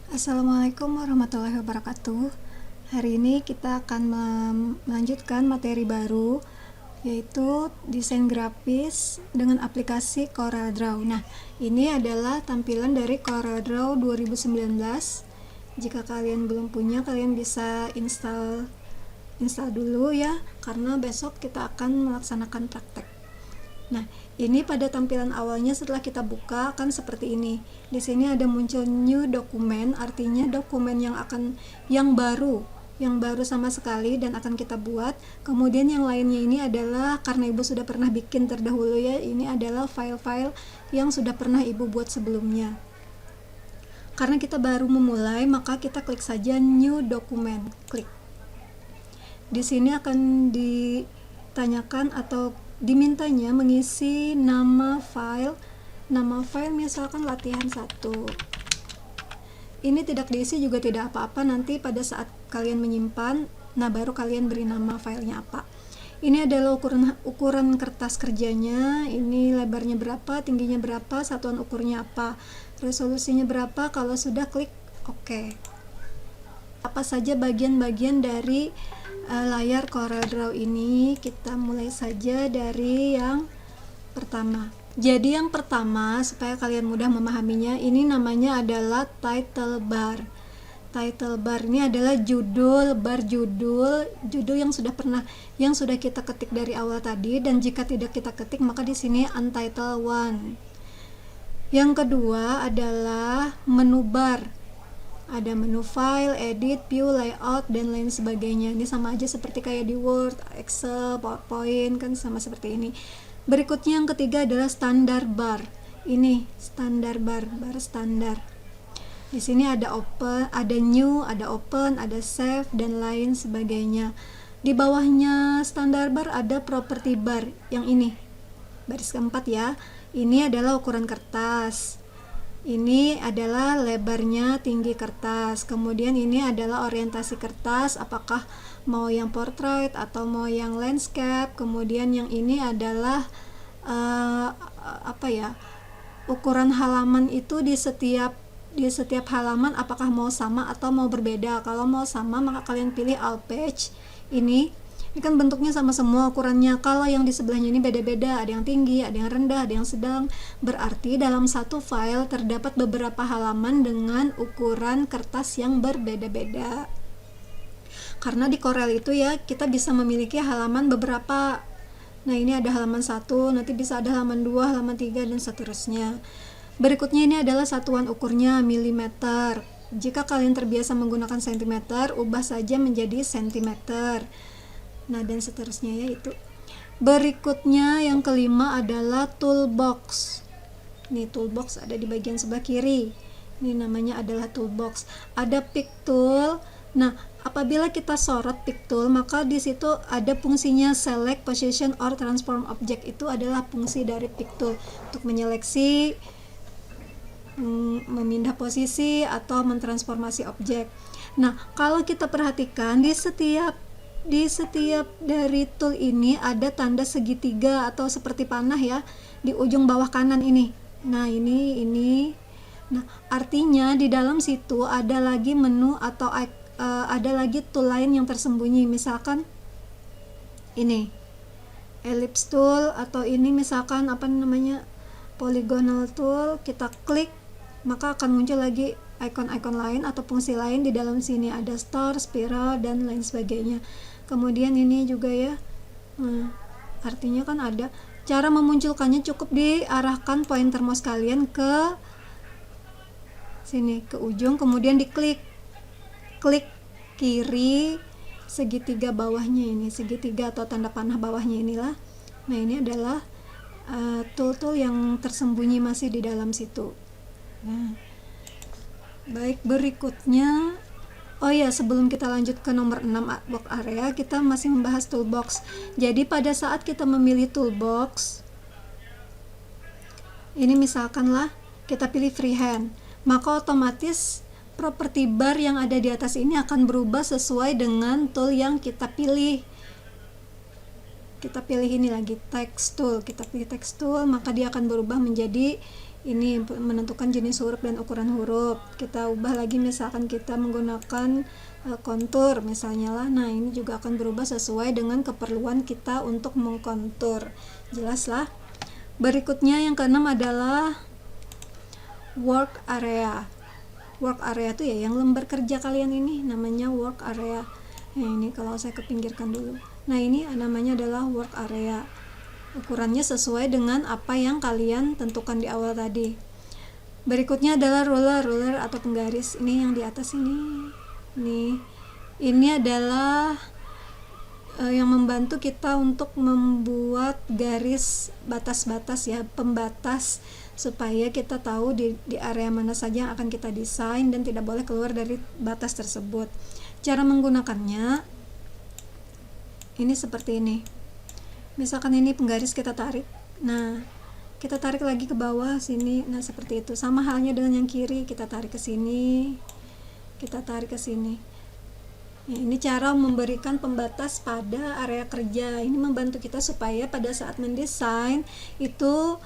Assalamualaikum warahmatullahi wabarakatuh. Hari ini kita akan melanjutkan materi baru, yaitu desain grafis dengan aplikasi CorelDRAW. Nah, ini adalah tampilan dari CorelDRAW 2019. Jika kalian belum punya, kalian bisa install dulu ya, karena besok kita akan melaksanakan praktek. Nah, ini pada tampilan awalnya setelah kita buka kan seperti ini. Di sini ada muncul new document, artinya dokumen yang baru sama sekali dan akan kita buat. Kemudian yang lainnya ini adalah karena Ibu sudah pernah bikin terdahulu ya, ini adalah file-file yang sudah pernah Ibu buat sebelumnya. Karena kita baru memulai, maka kita klik saja new document, klik. Di sini akan ditanyakan atau dimintanya mengisi nama file misalkan latihan 1. Ini tidak diisi juga tidak apa-apa, nanti pada saat kalian menyimpan, nah baru kalian beri nama filenya apa. Ini adalah ukuran kertas kerjanya, ini lebarnya berapa, tingginya berapa, satuan ukurnya apa, resolusinya berapa. Kalau sudah, klik OK. Apa saja bagian-bagian dari layar CorelDRAW ini? Kita mulai saja dari yang pertama. Jadi yang pertama, supaya kalian mudah memahaminya, ini namanya adalah title bar. Title bar ini adalah judul yang sudah kita ketik dari awal tadi, dan jika tidak kita ketik maka di sini untitled one. Yang kedua adalah menu bar. Ada menu file, edit, view, layout, dan lain sebagainya. Ini sama aja seperti kayak di Word, Excel, PowerPoint, kan sama seperti ini. Berikutnya yang ketiga adalah standar bar. Ini standar bar standar. Di sini ada open, ada new, ada open, ada save, dan lain sebagainya. Di bawahnya standar bar ada property bar, yang ini. Baris keempat ya. Ini adalah ukuran kertas. Ini adalah lebarnya, tinggi kertas. Kemudian ini adalah orientasi kertas, apakah mau yang portrait atau mau yang landscape. Kemudian yang ini adalah ukuran halaman itu di setiap halaman, apakah mau sama atau mau berbeda. Kalau mau sama maka kalian pilih all page. Ini kan bentuknya sama semua ukurannya. Kalau yang di sebelahnya ini beda-beda, ada yang tinggi, ada yang rendah, ada yang sedang. Berarti dalam satu file terdapat beberapa halaman dengan ukuran kertas yang berbeda-beda. Karena di Corel itu ya, kita bisa memiliki halaman beberapa. Nah, ini ada halaman 1, nanti bisa ada halaman 2, halaman 3, dan seterusnya. Berikutnya ini adalah satuan ukurnya milimeter. Jika kalian terbiasa menggunakan sentimeter, ubah saja menjadi sentimeter. Nah, dan seterusnya ya itu. Berikutnya yang kelima adalah toolbox. Nih, toolbox ada di bagian sebelah kiri. Ini namanya adalah toolbox. Ada pick tool. Nah, apabila kita sorot pick tool, maka di situ ada fungsinya select, position, or transform object. Itu adalah fungsi dari pick tool untuk menyeleksi, memindah posisi, atau mentransformasi objek. Nah, kalau kita perhatikan di setiap dari tool ini ada tanda segitiga atau seperti panah ya di ujung bawah kanan ini. Nah, ini. Nah, artinya di dalam situ ada lagi menu atau ada lagi tool lain yang tersembunyi. Misalkan ini ellipse tool, atau ini misalkan polygonal tool. Kita klik maka akan muncul lagi icon-icon lain atau fungsi lain di dalam sini. Ada star, spiral, dan lain sebagainya. Kemudian ini juga ya, artinya kan ada. Cara memunculkannya cukup diarahkan pointer mouse kalian ke sini, ke ujung, kemudian diklik. Klik kiri segitiga bawahnya ini, segitiga atau tanda panah bawahnya inilah. Nah, ini adalah tool-tool yang tersembunyi masih di dalam situ. Nah, baik, berikutnya sebelum kita lanjut ke nomor 6 box area, kita masih membahas toolbox. Jadi pada saat kita memilih toolbox, ini misalkanlah kita pilih freehand, maka otomatis property bar yang ada di atas ini akan berubah sesuai dengan tool yang kita pilih. Kita pilih ini lagi, text tool. Kita pilih text tool, maka dia akan berubah menjadi Ini menentukan jenis huruf dan ukuran huruf. Kita ubah lagi, misalkan kita menggunakan kontur misalnya lah. Nah, ini juga akan berubah sesuai dengan keperluan kita untuk mengkontur. Jelas lah. Berikutnya yang keenam adalah work area. Work area itu ya yang lembar kerja kalian ini namanya work area. Nah, ini kalau saya kepinggirkan dulu. Nah, ini namanya adalah work area. Ukurannya sesuai dengan apa yang kalian tentukan di awal tadi. Berikutnya adalah ruler atau penggaris. Ini yang di atas ini. Ini adalah yang membantu kita untuk membuat garis batas-batas ya, pembatas, supaya kita tahu di area mana saja yang akan kita desain dan tidak boleh keluar dari batas tersebut. Cara menggunakannya ini seperti ini. Misalkan ini penggaris, kita tarik. Nah, kita tarik lagi ke bawah sini. Nah, seperti itu. Sama halnya dengan yang kiri, kita tarik ke sini. Kita tarik ke sini. Ya, ini cara memberikan pembatas pada area kerja. Ini membantu kita supaya pada saat mendesain itu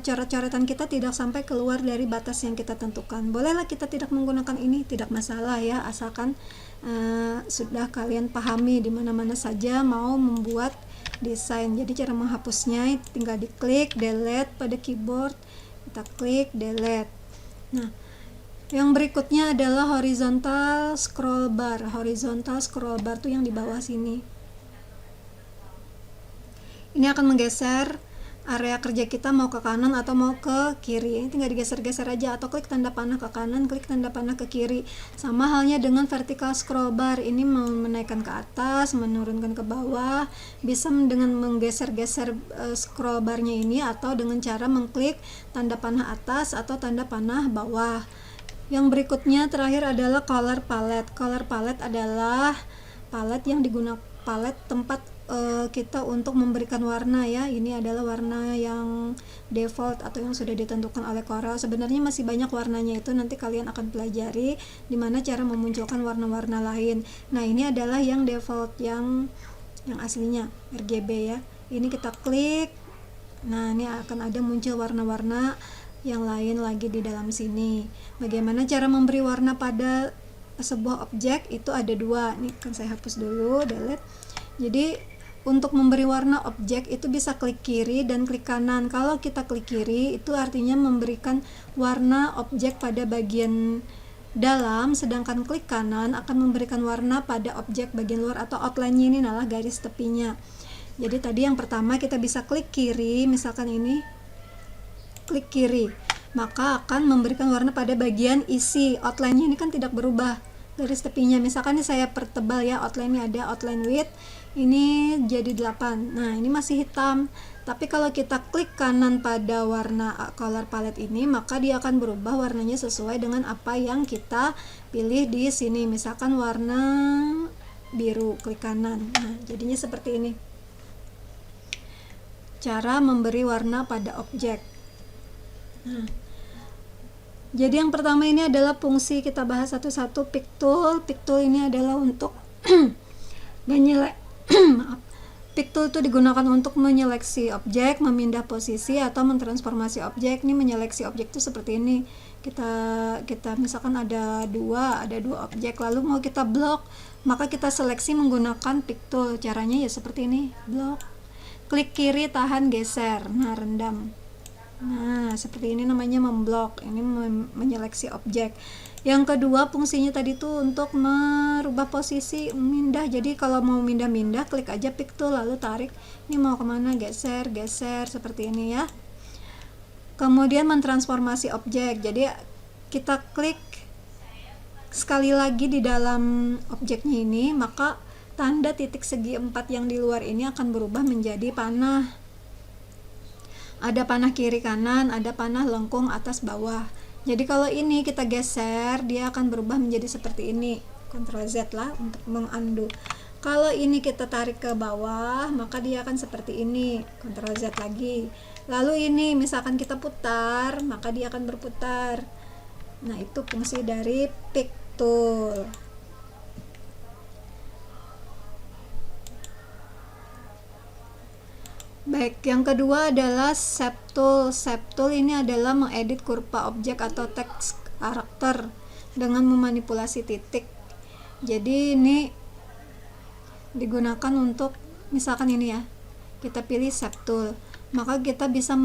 coret-coretan kita tidak sampai keluar dari batas yang kita tentukan. Bolehlah kita tidak menggunakan ini, tidak masalah ya, asalkan sudah kalian pahami di mana-mana saja mau membuat desain. Jadi cara menghapusnya tinggal diklik delete pada keyboard, kita klik delete. Nah, yang berikutnya adalah horizontal scroll bar. Horizontal scroll bar tuh yang di bawah sini. Ini akan menggeser area kerja kita mau ke kanan atau mau ke kiri. Ini tinggal digeser-geser aja, atau klik tanda panah ke kanan, klik tanda panah ke kiri. Sama halnya dengan vertical scroll bar. Ini mau menaikkan ke atas, menurunkan ke bawah. Bisa dengan menggeser-geser scroll barnya ini, atau dengan cara mengklik tanda panah atas atau tanda panah bawah. Yang berikutnya terakhir adalah color palette. Color palette adalah palette yang digunakan, palette tempat kita untuk memberikan warna ya. Ini adalah warna yang default atau yang sudah ditentukan oleh Corel. Sebenarnya masih banyak warnanya, itu nanti kalian akan pelajari dimana cara memunculkan warna-warna lain. Nah, ini adalah yang default, yang aslinya RGB ya. Ini kita klik. Nah, ini akan ada muncul warna-warna yang lain lagi di dalam sini. Bagaimana cara memberi warna pada sebuah objek? Itu ada dua. Ini kan saya hapus dulu, delete. Jadi untuk memberi warna objek itu bisa klik kiri dan klik kanan. Kalau kita klik kiri itu artinya memberikan warna objek pada bagian dalam, sedangkan klik kanan akan memberikan warna pada objek bagian luar atau outline-nya, ini adalah garis tepinya. Jadi tadi yang pertama kita bisa klik kiri, misalkan ini klik kiri, maka akan memberikan warna pada bagian isi. Outline-nya ini kan tidak berubah, garis tepinya. Misalkan ini saya pertebal ya, outline-nya ada outline width, ini jadi 8. Nah, ini masih hitam. Tapi kalau kita klik kanan pada warna color palette ini, maka dia akan berubah warnanya sesuai dengan apa yang kita pilih di sini. Misalkan warna biru, klik kanan. Nah, jadinya seperti ini. Cara memberi warna pada objek. Nah, jadi yang pertama ini adalah fungsi, kita bahas satu-satu. Pick tool. Pick tool ini adalah untuk Pick tool itu digunakan untuk menyeleksi objek, memindah posisi, atau mentransformasi objek. Ini menyeleksi objek itu seperti ini. Kita misalkan ada dua objek, lalu mau kita blok, maka kita seleksi menggunakan pick tool. Caranya ya seperti ini, blok. Klik kiri, tahan, geser. Nah, rendam. Nah, seperti ini namanya memblok. Ini menyeleksi objek. Yang kedua fungsinya tadi tuh untuk merubah posisi, mindah. Jadi kalau mau mindah-mindah, klik aja pick tool lalu tarik. Ini mau kemana, geser seperti ini ya. Kemudian mentransformasi objek. Jadi kita klik sekali lagi di dalam objeknya ini, maka tanda titik segi 4 yang di luar ini akan berubah menjadi panah. Ada panah kiri kanan, ada panah lengkung atas bawah. Jadi kalau ini kita geser, dia akan berubah menjadi seperti ini. Ctrl Z lah untuk mengundo. Kalau ini kita tarik ke bawah, maka dia akan seperti ini. Ctrl Z lagi. Lalu ini misalkan kita putar, maka dia akan berputar. Nah, itu fungsi dari pick tool. Baik, yang kedua adalah shape tool. Shape tool ini adalah mengedit kurva objek atau teks karakter dengan memanipulasi titik. Jadi ini digunakan untuk, misalkan ini ya, kita pilih shape tool, maka kita bisa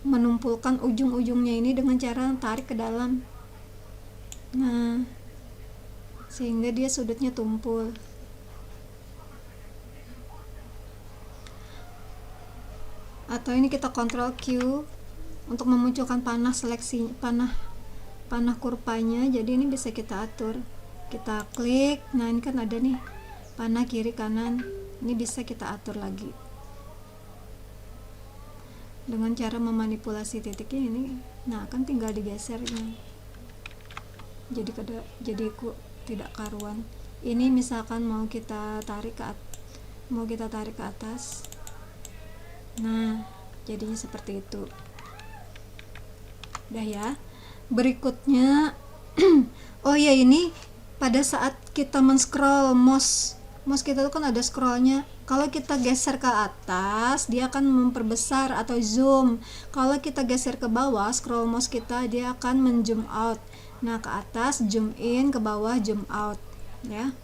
menumpulkan ujung-ujungnya ini dengan cara tarik ke dalam. Nah, sehingga dia sudutnya tumpul. Atau ini kita Ctrl Q untuk memunculkan panah seleksi, panah kurvanya. Jadi ini bisa kita atur, kita klik. Nah, ini kan ada nih panah kiri kanan, ini bisa kita atur lagi dengan cara memanipulasi titiknya ini. Nah, kan tinggal digesernya, jadi tidak karuan. Ini misalkan mau kita tarik ke atas. Nah, jadinya seperti itu. Udah ya. Berikutnya oh ya, ini pada saat kita men-scroll mouse kita tuh kan ada scrollnya. Kalau kita geser ke atas, dia akan memperbesar atau zoom. Kalau kita geser ke bawah, scroll mouse kita, dia akan men-zoom out. Nah, ke atas zoom in, ke bawah zoom out, ya.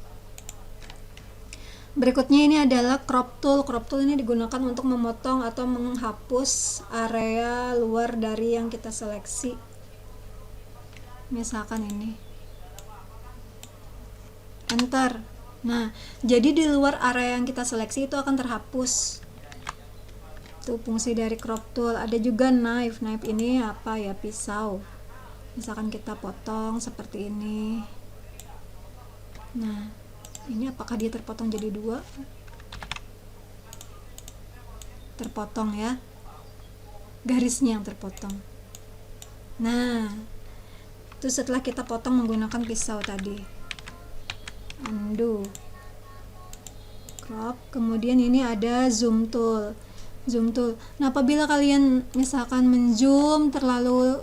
Berikutnya ini adalah crop tool. Crop tool ini digunakan untuk memotong atau menghapus area luar dari yang kita seleksi. Misalkan ini. Enter. Nah, jadi di luar area yang kita seleksi itu akan terhapus. Itu fungsi dari crop tool. Ada juga knife. Knife ini apa ya? Pisau. Misalkan kita potong seperti ini. Nah, ini apakah dia terpotong jadi dua? Terpotong ya, garisnya yang terpotong. Nah, itu setelah kita potong menggunakan pisau tadi. Undo, crop. Kemudian ini ada zoom tool. Nah, apabila kalian misalkan menzoom terlalu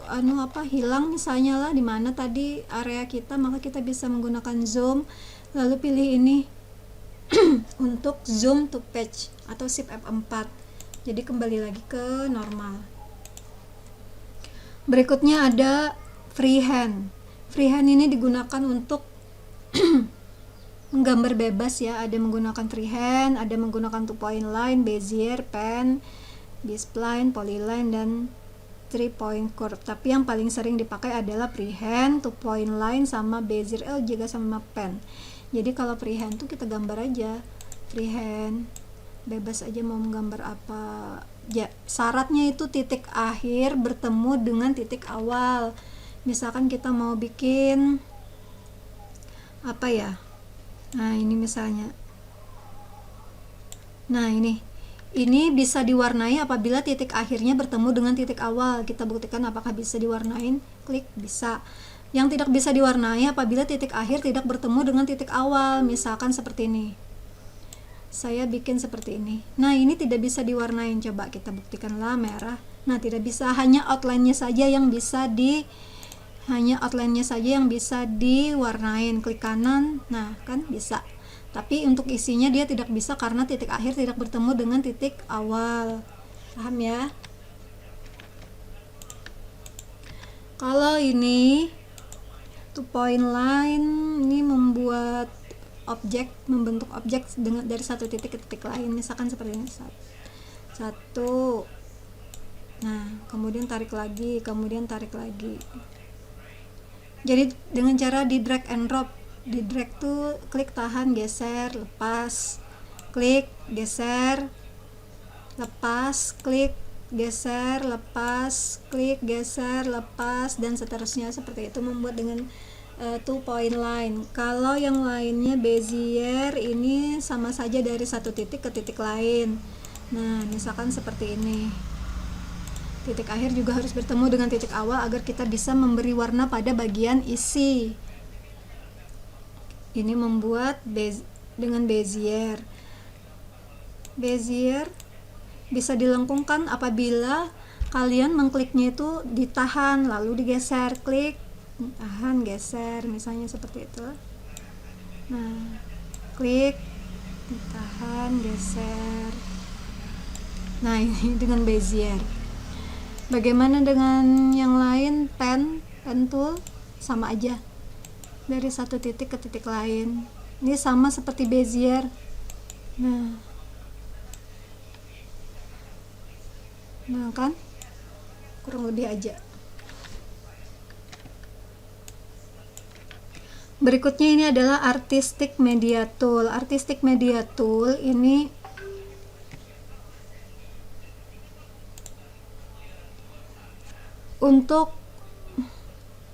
hilang misalnya lah di mana tadi area kita, maka kita bisa menggunakan zoom. Lalu pilih ini untuk zoom to patch atau shift F4. Jadi kembali lagi ke normal. Berikutnya ada freehand. Freehand ini digunakan untuk menggambar bebas ya. Ada menggunakan freehand, ada menggunakan 2-point line, bezier, pen, B-spline, polyline, dan 3-point curve. Tapi yang paling sering dipakai adalah freehand, 2-point line, sama bezier, juga sama pen. Jadi kalau freehand tuh kita gambar aja, freehand bebas aja mau menggambar apa ya. Syaratnya itu titik akhir bertemu dengan titik awal. Misalkan kita mau bikin apa ya, nah ini misalnya, nah ini bisa diwarnai apabila titik akhirnya bertemu dengan titik awal. Kita buktikan apakah bisa diwarnain. Klik, bisa. Yang tidak bisa diwarnai apabila titik akhir tidak bertemu dengan titik awal. Misalkan seperti ini, saya bikin seperti ini. Nah, ini tidak bisa diwarnain. Coba kita buktikanlah merah. Nah, tidak bisa, hanya outline-nya saja yang bisa diwarnain. Klik kanan, nah kan bisa. Tapi untuk isinya dia tidak bisa karena titik akhir tidak bertemu dengan titik awal. Paham ya? Kalau ini 2-point line, ini membentuk objek dari satu titik ke titik lain. Misalkan seperti ini, satu. Nah, kemudian tarik lagi. Jadi dengan cara di drag and drop. Di drag tuh klik, tahan, geser, lepas, klik, geser, lepas, klik, geser, lepas, klik, geser, lepas, dan seterusnya. Seperti itu membuat dengan 2-point line. Kalau yang lainnya bezier, ini sama saja dari satu titik ke titik lain. Nah, misalkan seperti ini. Titik akhir juga harus bertemu dengan titik awal agar kita bisa memberi warna pada bagian isi. Ini membuat dengan bezier. Bezier bisa dilengkungkan apabila kalian mengkliknya itu ditahan lalu digeser, klik, tahan, geser, misalnya seperti itu. Nah, klik, ditahan, geser. Nah, ini dengan Bezier. Bagaimana dengan yang lain? Pen tool sama aja, dari satu titik ke titik lain. Ini sama seperti Bezier. Nah kan, kurang lebih aja. Berikutnya ini adalah Artistic Media Tool. Artistic Media Tool ini untuk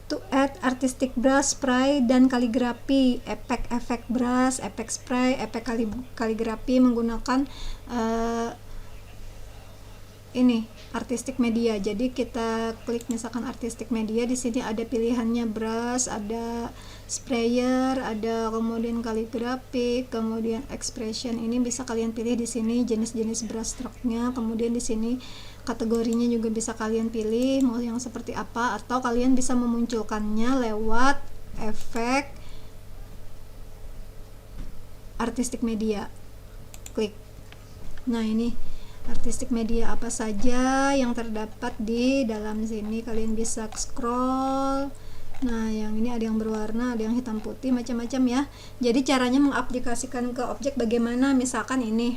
to add artistic brush, spray, dan kaligrafi, efek brush, efek spray, efek kaligrafi menggunakan ini artistic media. Jadi kita klik misalkan artistic media, di sini ada pilihannya brush, ada sprayer, ada kemudian kaligrafi, kemudian expression. Ini bisa kalian pilih di sini jenis-jenis brush stroke-nya. Kemudian di sini kategorinya juga bisa kalian pilih mau yang seperti apa, atau kalian bisa memunculkannya lewat efek artistic media. Klik. Nah, ini artistic media apa saja yang terdapat di dalam sini. Kalian bisa scroll. Nah, yang ini ada yang berwarna, ada yang hitam putih, macam-macam ya. Jadi caranya mengaplikasikan ke objek bagaimana? Misalkan ini,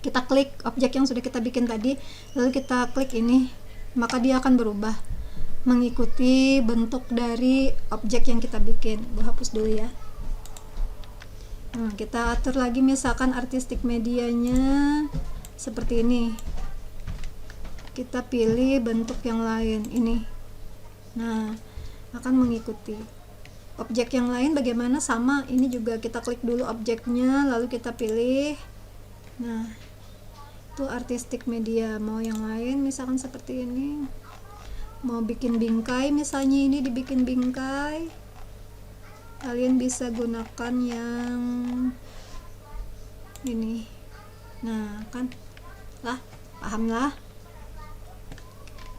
kita klik objek yang sudah kita bikin tadi, lalu kita klik ini, maka dia akan berubah mengikuti bentuk dari objek yang kita bikin. Gua hapus dulu ya. Nah, kita atur lagi misalkan artistic medianya seperti ini. Kita pilih bentuk yang lain ini. Nah, akan mengikuti. Objek yang lain bagaimana? Sama, ini juga kita klik dulu objeknya, lalu kita pilih. Nah, itu artistic media. Mau yang lain misalkan seperti ini, mau bikin bingkai misalnya, ini dibikin bingkai, kalian bisa gunakan yang ini. Nah kan lah, paham lah.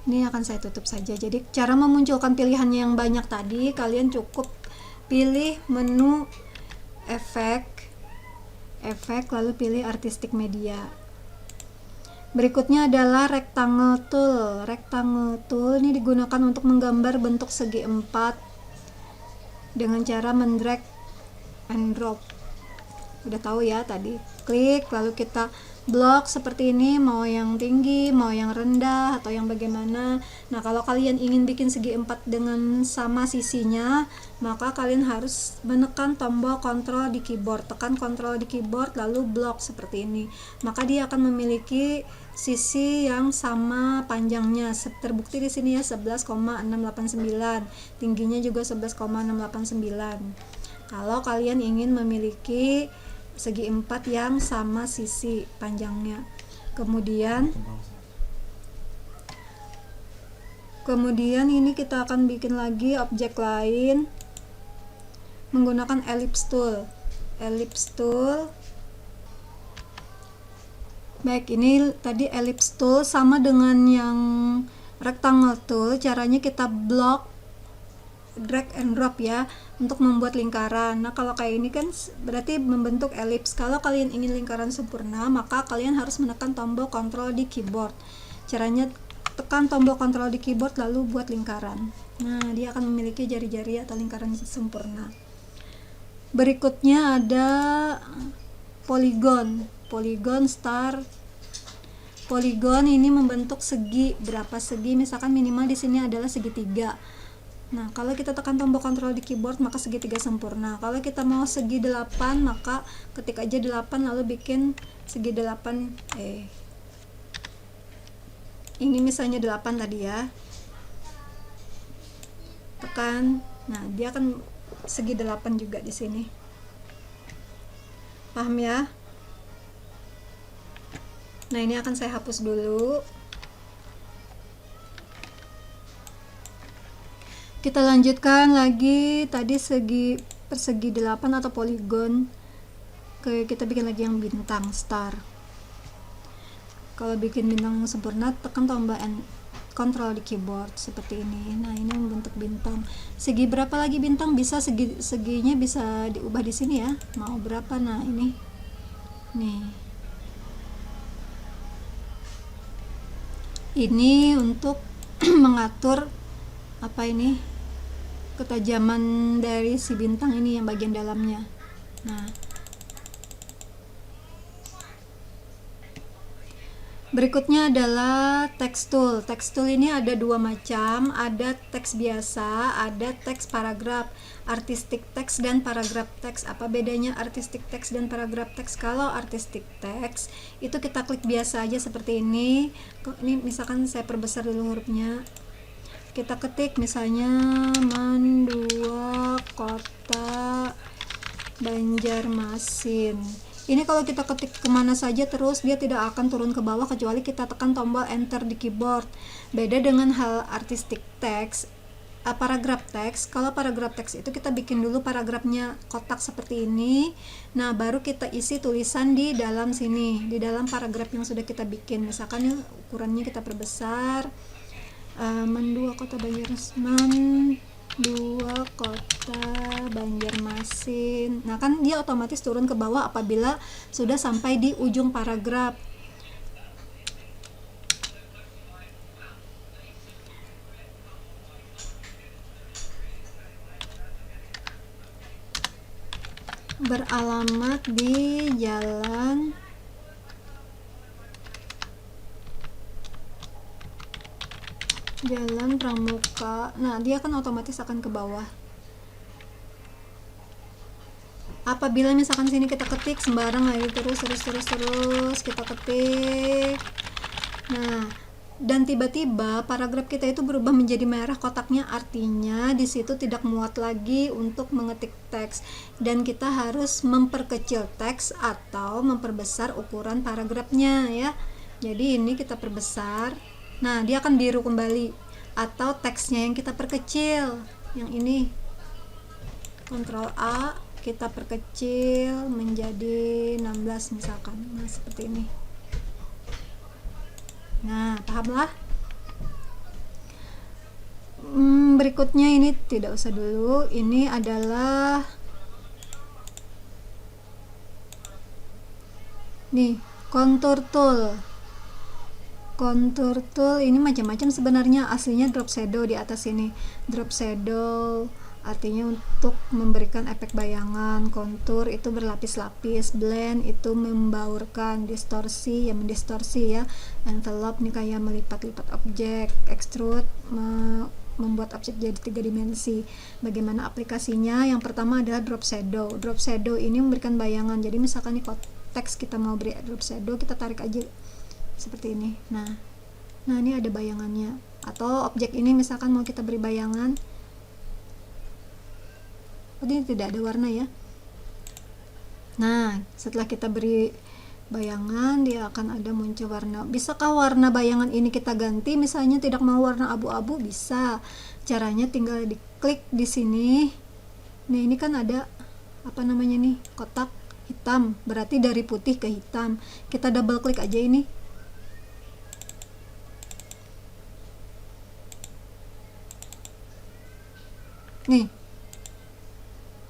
Ini akan saya tutup saja. Jadi cara memunculkan pilihannya yang banyak tadi, kalian cukup pilih menu efek, lalu pilih artistic media. Berikutnya adalah rectangle tool. Rectangle tool ini digunakan untuk menggambar bentuk segi 4 dengan cara mendrag and drop. Udah tahu ya tadi. Klik lalu kita blok seperti ini, mau yang tinggi, mau yang rendah, atau yang bagaimana. Nah, kalau kalian ingin bikin segi 4 dengan sama sisinya, maka kalian harus menekan tombol kontrol di keyboard. Tekan kontrol di keyboard lalu blok seperti ini. Maka dia akan memiliki sisi yang sama panjangnya. Terbukti di sini ya 11,689. Tingginya juga 11,689. Kalau kalian ingin memiliki segi 4 yang sama sisi panjangnya. Kemudian ini kita akan bikin lagi objek lain menggunakan ellipse tool. Baik, ini tadi ellipse tool sama dengan yang rectangle tool. Caranya kita blok, drag and drop ya, untuk membuat lingkaran. Nah, kalau kayak ini kan berarti membentuk elips. Kalau kalian ingin lingkaran sempurna, maka kalian harus menekan tombol kontrol di keyboard. Caranya tekan tombol kontrol di keyboard lalu buat lingkaran. Nah, dia akan memiliki jari-jari atau lingkaran sempurna. Berikutnya ada polygon star. Polygon ini membentuk segi. Berapa segi? Misalkan minimal di sini adalah segitiga. Nah, kalau kita tekan tombol kontrol di keyboard maka segitiga sempurna. Kalau kita mau segi 8, maka ketik aja 8 lalu bikin segi 8. Ini misalnya 8 tadi ya. Tekan. Nah, dia akan segi 8 juga di sini. Paham ya? Nah, ini akan saya hapus dulu. Kita lanjutkan lagi tadi persegi 8 atau poligon. Kita bikin lagi yang bintang, star. Kalau bikin bintang sempurna, tekan tombol kontrol di keyboard seperti ini. Nah, ini membentuk bintang. Segi berapa lagi bintang? Bisa seginya bisa diubah di sini ya. Mau berapa? Nah, ini Nih, ini untuk mengatur apa ini, ketajaman dari si bintang ini yang bagian dalamnya. Nah, berikutnya adalah text tool. Text tool ini ada dua macam, ada teks biasa, ada teks paragraf, artistic text dan paragraf text. Apa bedanya artistic text dan paragraf text? Kalau artistic text itu kita klik biasa aja seperti ini. Ini misalkan saya perbesar dulu hurufnya. Kita ketik misalnya Mandua Kota Banjarmasin. Ini kalau kita ketik kemana saja terus dia tidak akan turun ke bawah kecuali kita tekan tombol enter di keyboard. Beda dengan hal artistic text, paragraf teks. Kalau paragraf teks itu kita bikin dulu paragrafnya kotak seperti ini. Nah, baru kita isi tulisan di dalam sini, di dalam paragraf yang sudah kita bikin. Misalkan ukurannya kita perbesar. Mandua Kota Banjarmasin, dua Kota Banjarmasin. Nah, kan dia otomatis turun ke bawah apabila sudah sampai di ujung paragraf. Beralamat di Jalan Pramuka. Nah, dia kan otomatis akan ke bawah. Apabila misalkan sini kita ketik sembarang lagi terus kita ketik. Nah, dan tiba-tiba paragraf kita itu berubah menjadi merah kotaknya, artinya di situ tidak muat lagi untuk mengetik teks dan kita harus memperkecil teks atau memperbesar ukuran paragrafnya ya. Jadi ini kita perbesar. Nah, dia akan biru kembali atau teksnya yang kita perkecil. Yang ini Ctrl A, kita perkecil menjadi 16 misalkan. Nah, seperti ini. Nah, pahamlah? Berikutnya ini tidak usah dulu. Ini adalah nih, contour tool. Contour tool ini macam-macam sebenarnya, aslinya drop shadow di atas ini. Drop shadow artinya untuk memberikan efek bayangan, kontur itu berlapis-lapis, blend itu membaurkan, distorsi ya mendistorsi ya, envelope nih kayak melipat-lipat objek, extrude membuat objek jadi 3 dimensi. Bagaimana aplikasinya? Yang pertama adalah drop shadow. Drop shadow ini memberikan bayangan. Jadi misalkan nih teks kita mau beri drop shadow, kita tarik aja seperti ini. Nah ini ada bayangannya. Atau objek ini misalkan mau kita beri bayangan, ini tidak ada warna ya. Nah, setelah kita beri bayangan, dia akan ada muncul warna. Bisakah warna bayangan ini kita ganti? Misalnya tidak mau warna abu-abu, bisa. Caranya tinggal diklik di sini. Nah, ini kan ada apa namanya nih? Kotak hitam. Berarti dari putih ke hitam. Kita double klik aja ini. Nih.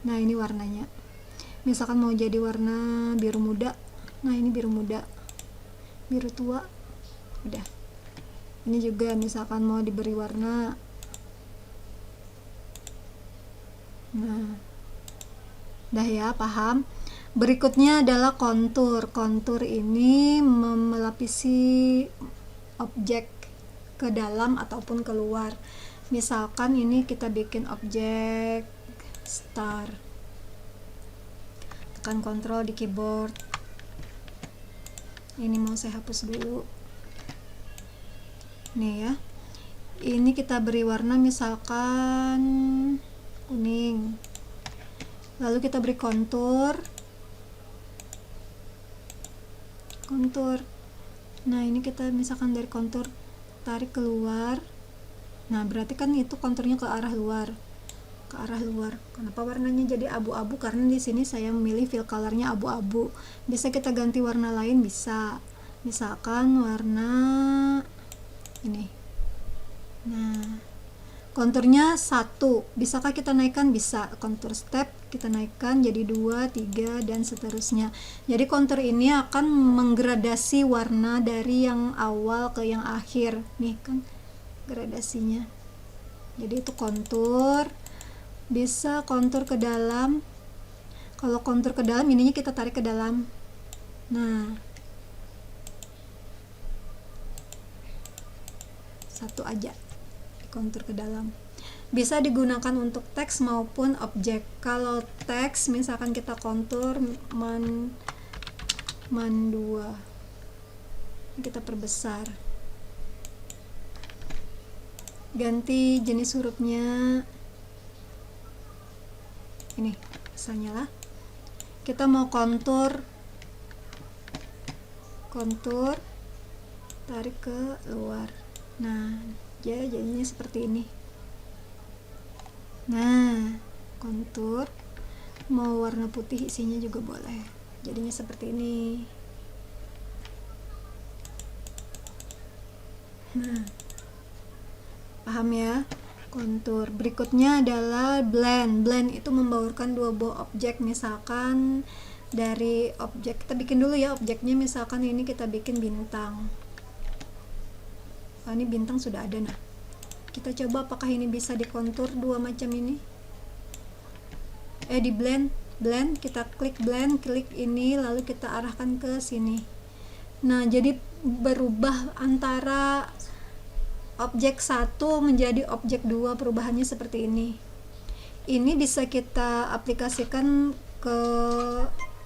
Nah, ini warnanya. Misalkan mau jadi warna biru muda. Nah, ini biru muda. Biru tua. Udah. Ini juga misalkan mau diberi warna. Nah. Udah ya, paham? Berikutnya adalah kontur. Kontur ini melapisi objek ke dalam ataupun keluar. Misalkan ini kita bikin objek star, tekan Ctrl di keyboard. Ini mau saya hapus dulu nih ya. Ini kita beri warna misalkan kuning, lalu kita beri kontur. Nah, ini kita misalkan dari kontur tarik keluar. Nah, berarti kan itu konturnya ke arah luar. Kenapa warnanya jadi abu-abu? Karena di sini saya memilih fill colornya abu-abu. Bisa kita ganti warna lain, bisa. Misalkan warna ini. Nah, Konturnya 1, bisakah kita naikkan? Bisa. Kontur step kita naikkan jadi 2, 3 dan seterusnya. Jadi kontur ini akan menggradasi warna dari yang awal ke yang akhir. Nih kan gradasinya. Jadi itu kontur. Bisa kontur ke dalam. Kalau kontur ke dalam, ininya kita tarik ke dalam. Nah, satu aja kontur ke dalam. Bisa digunakan untuk teks maupun objek. Kalau teks misalkan kita kontur man 2, kita perbesar, ganti jenis hurufnya ini misalnya lah, kita mau kontur tarik ke luar. Nah, jadinya seperti ini. Nah, kontur mau warna putih isinya juga boleh, jadinya seperti ini. Nah, paham ya? Kontur berikutnya adalah blend. Blend itu membaurkan dua buah objek. Misalkan dari objek, kita bikin dulu ya objeknya, misalkan ini kita bikin bintang. Ini bintang sudah ada. Nah, kita coba apakah ini bisa dikontur dua macam ini. Di blend, kita klik blend, klik ini, lalu kita arahkan ke sini. Nah, jadi berubah antara objek 1 menjadi objek 2, perubahannya seperti ini. Ini bisa kita aplikasikan ke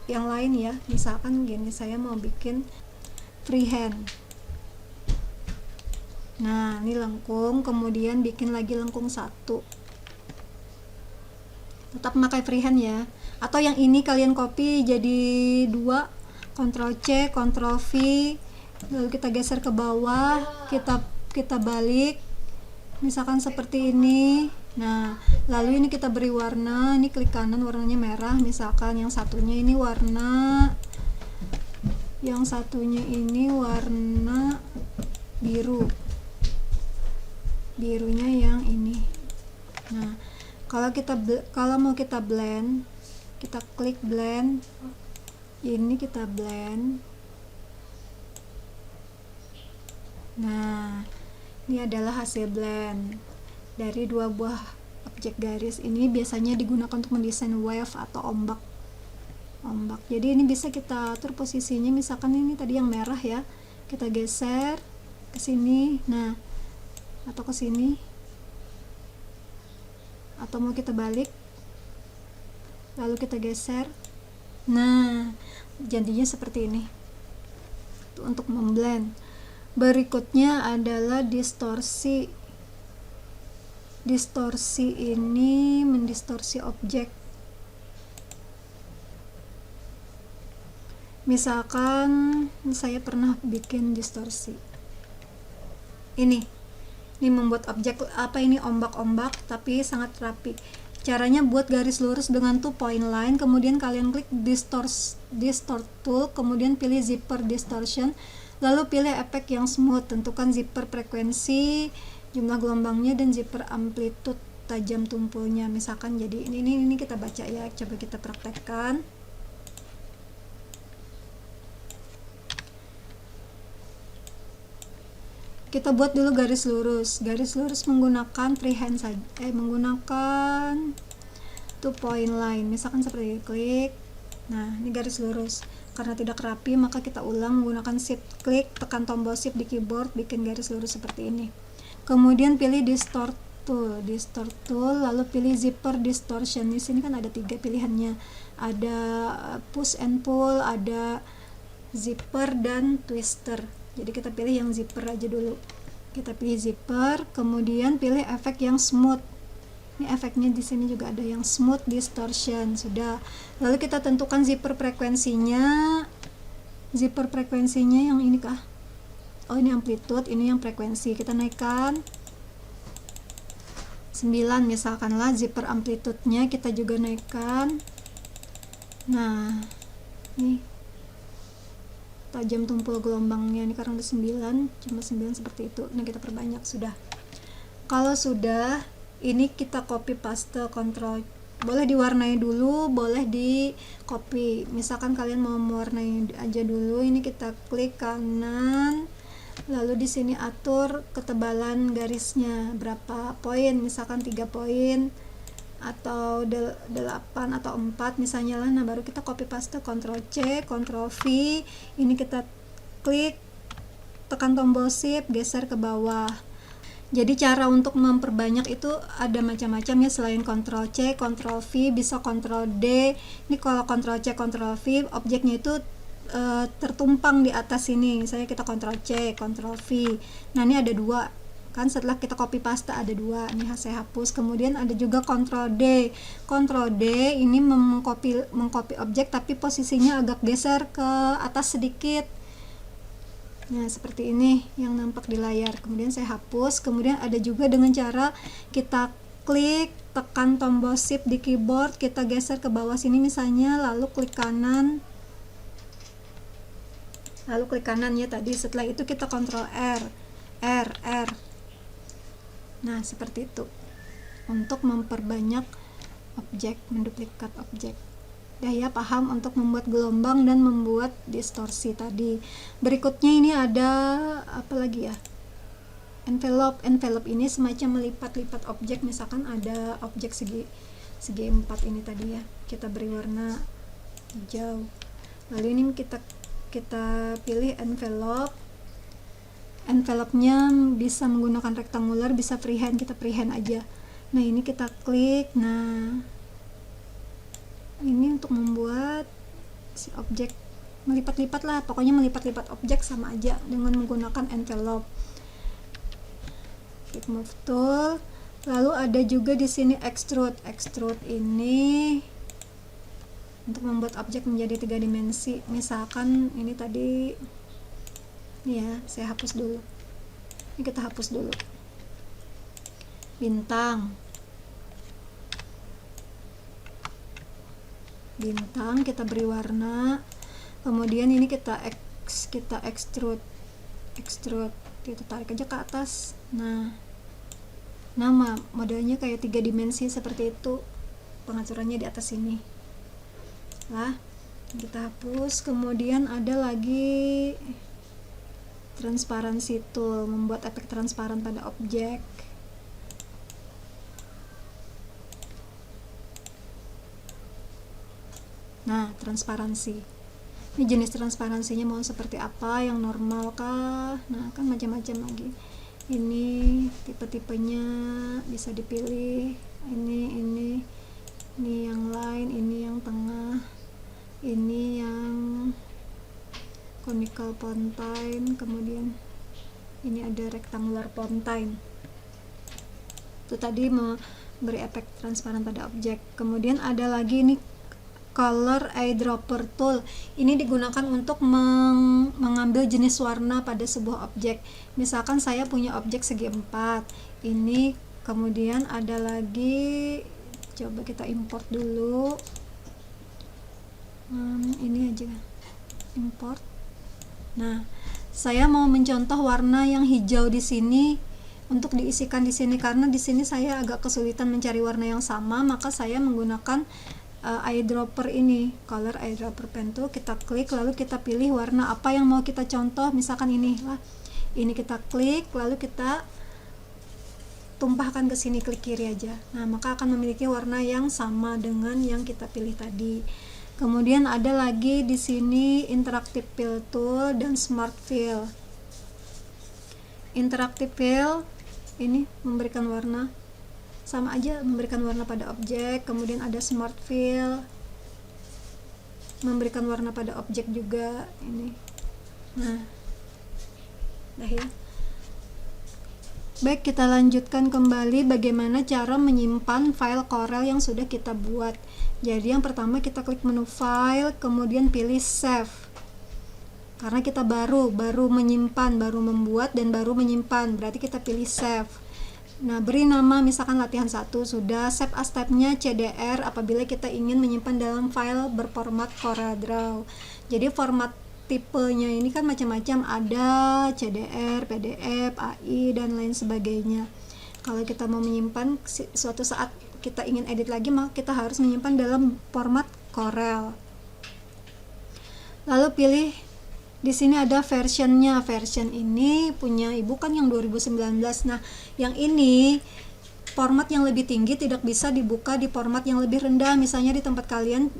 yang lain ya. Misalkan gini, saya mau bikin freehand. Nah, ini lengkung, kemudian bikin lagi lengkung 1. Tetap memakai freehand ya. Atau yang ini kalian copy jadi 2, Ctrl C, Ctrl V, lalu kita geser ke bawah, kita balik, misalkan seperti ini. Nah, lalu ini kita beri warna, ini klik kanan warnanya merah, misalkan yang satunya ini warna biru, birunya yang ini. Nah, kalau mau kita blend, kita klik blend, ini kita blend. Nah, ini adalah hasil blend dari dua buah objek garis. Ini biasanya digunakan untuk mendesain wave atau ombak. Jadi ini bisa kita atur posisinya, misalkan ini tadi yang merah ya, kita geser ke sini, nah, atau ke sini, atau mau kita balik, lalu kita geser. Nah, jadinya seperti ini. Itu untuk memblend. Berikutnya adalah distorsi. Distorsi ini mendistorsi objek. Misalkan saya pernah bikin distorsi. Ini membuat objek ini ombak-ombak tapi sangat rapi. Caranya buat garis lurus dengan 2 point line, kemudian kalian klik distort tool, kemudian pilih zipper distortion, lalu pilih efek yang smooth, tentukan zipper frekuensi, jumlah gelombangnya, dan zipper amplitude, tajam tumpulnya. Misalkan jadi ini kita baca ya, coba kita praktekkan. Kita buat dulu garis lurus menggunakan freehand saja, menggunakan 2 point line, misalkan seperti ini, klik. Nah, ini garis lurus. Karena tidak rapi, maka kita ulang menggunakan shift klik, tekan tombol shift di keyboard, bikin garis lurus seperti ini. Kemudian pilih distort tool, lalu pilih zipper distortion. Di sini kan ada 3 pilihannya, ada push and pull, ada zipper, dan twister. Jadi kita pilih yang zipper aja dulu. Kita pilih zipper, kemudian pilih efek yang smooth. Ini efeknya di sini juga ada yang smooth distortion, sudah. Lalu kita tentukan zipper frekuensinya. Zipper frekuensinya yang ini kah? Oh, ini amplitude, ini yang frekuensi. Kita naikkan 9 misalkan lah, zipper amplitude-nya kita juga naikkan. Nah, ini tajam tumpul gelombangnya, ini karena udah 9, cuma 9 seperti itu. Nah, kita perbanyak sudah. Kalau sudah, ini kita copy paste, kontrol, boleh diwarnai dulu, boleh di copy. Misalkan kalian mau mewarnai aja dulu, ini kita klik kanan, lalu di sini atur ketebalan garisnya berapa poin, misalkan 3 poin atau 8 atau 4 misalnya lah. Nah, baru kita copy paste, Ctrl C, Ctrl V, ini kita klik, tekan tombol shift, geser ke bawah. Jadi cara untuk memperbanyak itu ada macam-macam ya, selain Ctrl C, Ctrl V, bisa Ctrl D. Ini kalau Ctrl C, Ctrl V, objeknya itu tertumpang di atas sini. Misalnya kita Ctrl C, Ctrl V. Nah, ini ada 2. Kan setelah kita copy paste ada 2. Ini saya hapus. Kemudian ada juga Ctrl D. Ctrl D ini mengcopy objek tapi posisinya agak geser ke atas sedikit. Nah, seperti ini yang nampak di layar. Kemudian saya hapus. Kemudian ada juga dengan cara kita klik, tekan tombol shift di keyboard, kita geser ke bawah sini misalnya, lalu klik kanan. Lalu klik kanan ya tadi. Setelah itu kita Ctrl R. Nah, seperti itu untuk memperbanyak objek, menduplikat objek. Dah ya, paham untuk membuat gelombang dan membuat distorsi tadi. Berikutnya ini ada apa lagi ya? Envelope. Envelope ini semacam melipat-lipat objek. Misalkan ada objek segi 4 ini tadi ya. Kita beri warna hijau. Lalu ini kita pilih envelope. Envelope-nya bisa menggunakan rektangular, bisa freehand, kita freehand aja. Nah, ini kita klik. Nah, ini untuk membuat si objek melipat-lipat lah, pokoknya melipat-lipat objek sama aja dengan menggunakan envelope. Klik move tool. Lalu ada juga di sini extrude. Extrude ini untuk membuat objek menjadi 3 dimensi. Misalkan ini tadi ya, saya hapus dulu. Ini kita hapus dulu. Bintang kita beri warna. Kemudian ini kita extrude. Kita tarik aja ke atas. Nah, nama modelnya kayak 3 dimensi seperti itu. Pengaturannya di atas sini. Lah, kita hapus. Kemudian ada lagi transparansi tool, membuat efek transparan pada objek. Nah, transparansi. Ini jenis transparansinya mau seperti apa, yang normal kah? Nah, kan macam-macam lagi. Ini tipe-tipenya bisa dipilih. Ini yang lain, ini yang tengah, ini yang conical fountain, kemudian ini ada rectangular fountain. Itu tadi memberi efek transparan pada objek. Kemudian ada lagi ini color eyedropper tool. Ini digunakan untuk mengambil jenis warna pada sebuah objek. Misalkan saya punya objek segi 4. Ini kemudian ada lagi, coba kita import dulu. Ini aja import. Nah, saya mau mencontoh warna yang hijau di sini untuk diisikan di sini, karena di sini saya agak kesulitan mencari warna yang sama, maka saya menggunakan eyedropper ini, color eyedropper pen tool. Kita klik, lalu kita pilih warna apa yang mau kita contoh. Misalkan ini lah, ini kita klik, lalu kita tumpahkan ke sini, klik kiri aja. Nah, maka akan memiliki warna yang sama dengan yang kita pilih tadi. Kemudian ada lagi di sini interactive fill tool dan smart fill. Interactive fill ini memberikan warna, sama aja memberikan warna pada objek. Kemudian ada smart fill, memberikan warna pada objek juga ini. Nah, dah ya. Baik, kita lanjutkan kembali bagaimana cara menyimpan file Corel yang sudah kita buat. Jadi yang pertama kita klik menu file, kemudian pilih save. Karena kita baru menyimpan, baru membuat dan baru menyimpan, berarti kita pilih save. Nah, beri nama misalkan latihan 1, sudah. Save as type-nya CDR apabila kita ingin menyimpan dalam file berformat CorelDRAW. Jadi format tipenya ini kan macam-macam, ada CDR, PDF, AI dan lain sebagainya. Kalau kita mau menyimpan, suatu saat kita ingin edit lagi, maka kita harus menyimpan dalam format Corel. Lalu pilih di sini ada versionnya. Version ini punya ibu kan yang 2019. Nah, yang ini format yang lebih tinggi tidak bisa dibuka di format yang lebih rendah. Misalnya di tempat kalian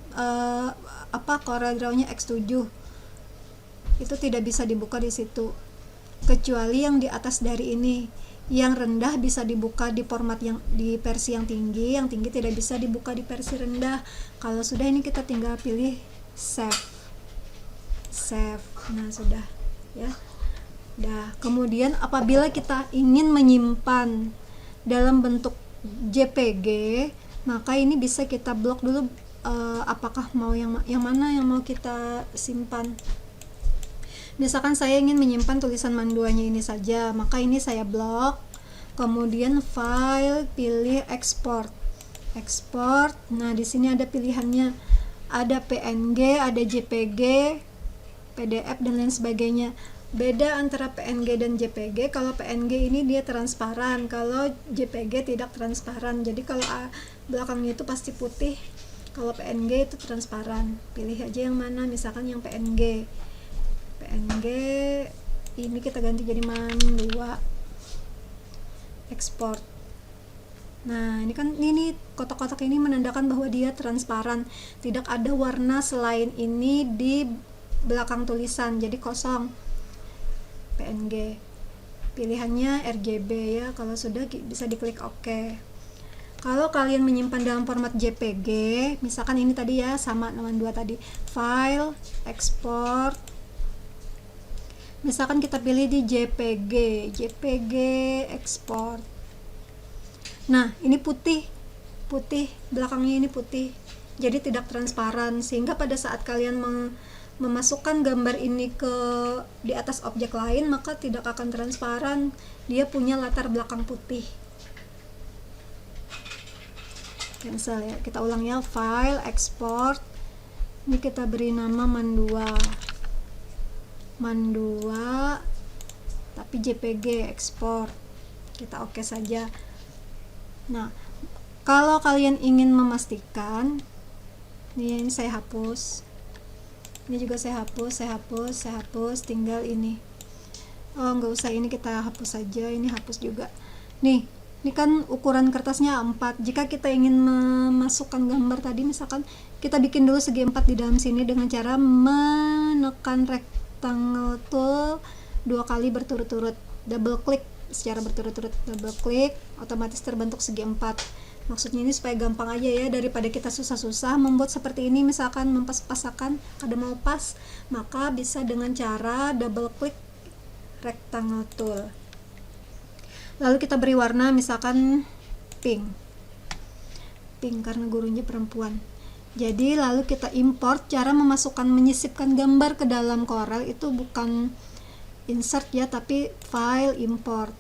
Corel Draw-nya X7, itu tidak bisa dibuka di situ, kecuali yang di atas dari ini. Yang rendah bisa dibuka di format yang di versi yang tinggi tidak bisa dibuka di versi rendah. Kalau sudah, ini kita tinggal pilih save. Nah, sudah ya. Kemudian apabila kita ingin menyimpan dalam bentuk JPG, maka ini bisa kita blok dulu, apakah mau yang mana yang mau kita simpan. Misalkan saya ingin menyimpan tulisan manduanya ini saja, maka ini saya blok. Kemudian file, pilih export. Nah, di sini ada pilihannya, ada PNG, ada JPG, PDF dan lain sebagainya. Beda antara PNG dan JPG, kalau PNG ini dia transparan, kalau JPG tidak transparan. Jadi kalau belakangnya itu pasti putih, kalau PNG itu transparan. Pilih aja yang mana, misalkan yang PNG ini kita ganti jadi man2, export. Nah, ini kotak-kotak ini menandakan bahwa dia transparan, tidak ada warna selain ini di belakang tulisan, jadi kosong. PNG pilihannya RGB ya. Kalau sudah bisa diklik OK. Kalau kalian menyimpan dalam format JPG, misalkan ini tadi ya, sama dengan dua tadi, file, export. Misalkan kita pilih di JPG export. Nah, ini putih, belakangnya ini putih, jadi tidak transparan, sehingga pada saat kalian memasukkan gambar ini di atas objek lain, maka tidak akan transparan, dia punya latar belakang putih. Cancel ya, kita ulang ya, file, export. Ini kita beri nama man2, tapi JPG export, kita oke saja. Nah, kalau kalian ingin memastikan, ini saya hapus, ini juga saya hapus, tinggal ini. Nggak usah, ini kita hapus saja, ini hapus juga. Nih, ini kan ukuran kertasnya A4. Jika kita ingin memasukkan gambar tadi, misalkan kita bikin dulu segi 4 di dalam sini dengan cara menekan rectangle tool 2 kali berturut-turut, double klik secara berturut-turut, double klik, otomatis terbentuk segi 4. Maksudnya ini supaya gampang aja ya, daripada kita susah-susah membuat seperti ini. Misalkan mempas-pasakan, ada mau pas, maka bisa dengan cara double klik rectangle tool. Lalu kita beri warna, misalkan pink karena gurunya perempuan. Jadi lalu kita import. Cara menyisipkan gambar ke dalam Corel itu bukan insert ya, tapi file, import.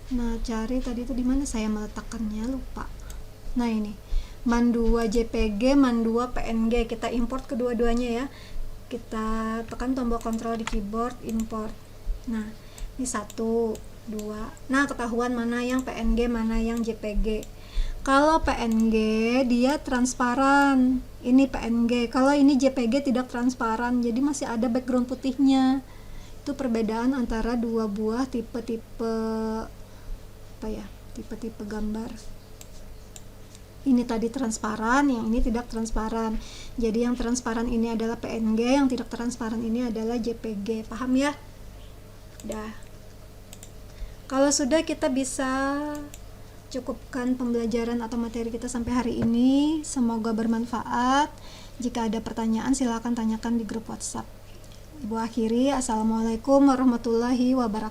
Nah, cari tadi itu di mana saya meletakkannya, lupa. Nah, ini man2 JPG, man2 PNG, kita import kedua-duanya ya. Kita tekan tombol kontrol di keyboard, import. Nah, ini 1, 2. Nah, ketahuan mana yang PNG, mana yang JPG. Kalau PNG dia transparan, ini PNG. Kalau ini JPG tidak transparan, jadi masih ada background putihnya. Itu perbedaan antara dua buah tipe-tipe gambar. Ini tadi transparan, yang ini tidak transparan. Jadi yang transparan ini adalah PNG, yang tidak transparan ini adalah JPG. Paham ya? Udah. Kalau sudah, kita bisa cukupkan pembelajaran atau materi kita sampai hari ini. Semoga bermanfaat. Jika ada pertanyaan, silakan tanyakan di grup WhatsApp. Ibu akhiri, assalamualaikum warahmatullahi wabarakatuh.